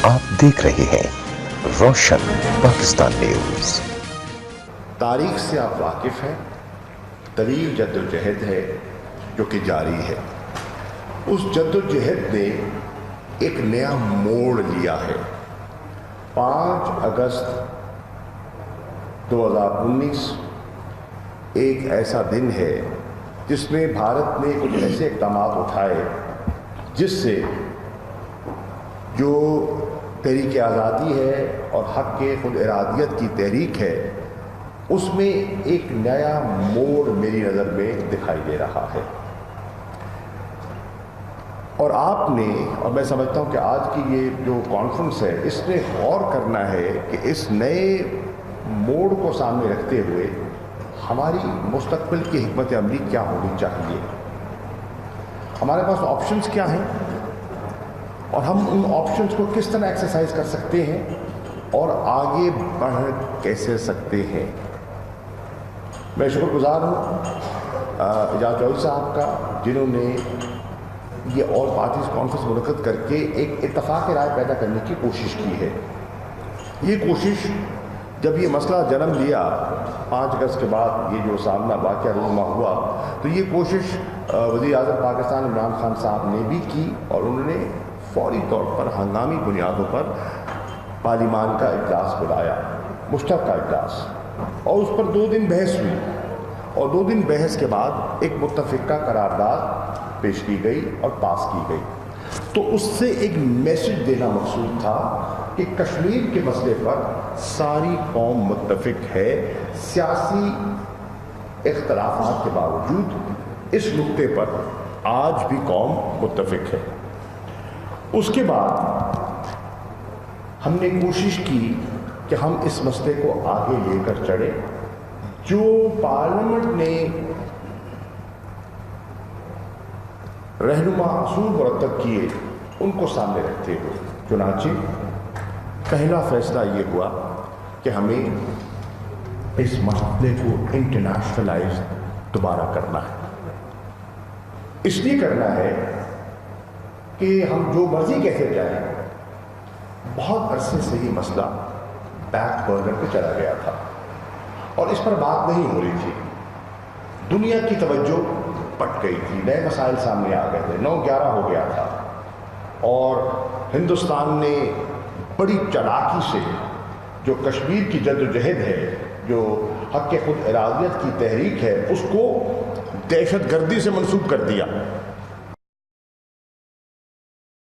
آپ دیکھ رہے ہیں روشن پاکستان نیوز۔ تاریخ سے آپ واقف ہیں، طویل جدوجہد ہے جو کہ جاری ہے۔ اس جدوجہد نے ایک نیا موڑ لیا ہے۔ 5 اگست 2019 ایک ایسا دن ہے جس میں بھارت نے کچھ ایسے اقدامات اٹھائے جس سے جو تحریک آزادی ہے اور حق کے خود ارادیت کی تحریک ہے اس میں ایک نیا موڑ میری نظر میں دکھائی دے رہا ہے۔ اور آپ نے، اور میں سمجھتا ہوں کہ آج کی یہ جو کانفرنس ہے اس نے غور کرنا ہے کہ اس نئے موڑ کو سامنے رکھتے ہوئے ہماری مستقبل کی حکمت عملی کیا ہونی چاہیے، ہمارے پاس آپشنز کیا ہیں اور ہم ان آپشنز کو کس طرح ایکسرسائز کر سکتے ہیں اور آگے بڑھ کیسے سکتے ہیں۔ میں شکر گزار ہوں اعجاز چودھری صاحب کا، جنہوں نے یہ آل پارٹیز کانفرنس منعقد کر کے ایک اتفاق رائے پیدا کرنے کی کوشش کی ہے۔ یہ کوشش جب یہ مسئلہ جنم لیا 5 اگست کے بعد یہ جو سامنا واقعہ رونما ہوا، تو یہ کوشش وزیر اعظم پاکستان عمران خان صاحب نے بھی کی اور انہوں نے فوری طور پر ہنگامی بنیادوں پر پارلیمان کا اجلاس بلایا، مشترکہ اجلاس، اور اس پر 2 دن بحث ہوئی اور 2 دن بحث کے بعد ایک متفقہ قرارداد پیش کی گئی اور پاس کی گئی۔ تو اس سے ایک میسج دینا مقصود تھا کہ کشمیر کے مسئلے پر ساری قوم متفق ہے، سیاسی اختلافات کے باوجود اس نقطے پر آج بھی قوم متفق ہے۔ اس کے بعد ہم نے کوشش کی کہ ہم اس مسئلے کو آگے لے کر چڑھیں، جو پارلیمنٹ نے رہنما اصول مرتب کیے ان کو سامنے رکھتے ہوئے چنانچہ پہلا فیصلہ یہ ہوا کہ ہمیں اس مسئلے کو انٹرنیشنلائز دوبارہ کرنا ہے۔ اس لیے کرنا ہے کہ ہم جو مرضی کہتے جائیں، بہت عرصے سے یہ مسئلہ بیک برنر پہ چلا گیا تھا اور اس پر بات نہیں ہو رہی تھی۔ دنیا کی توجہ پٹ گئی تھی، نئے مسائل سامنے آ گئے تھے، 9/11 ہو گیا تھا اور ہندوستان نے بڑی چالاکی سے جو کشمیر کی جدوجہد ہے، جو حق خود ارادیت کی تحریک ہے، اس کو دہشت گردی سے منسوب کر دیا۔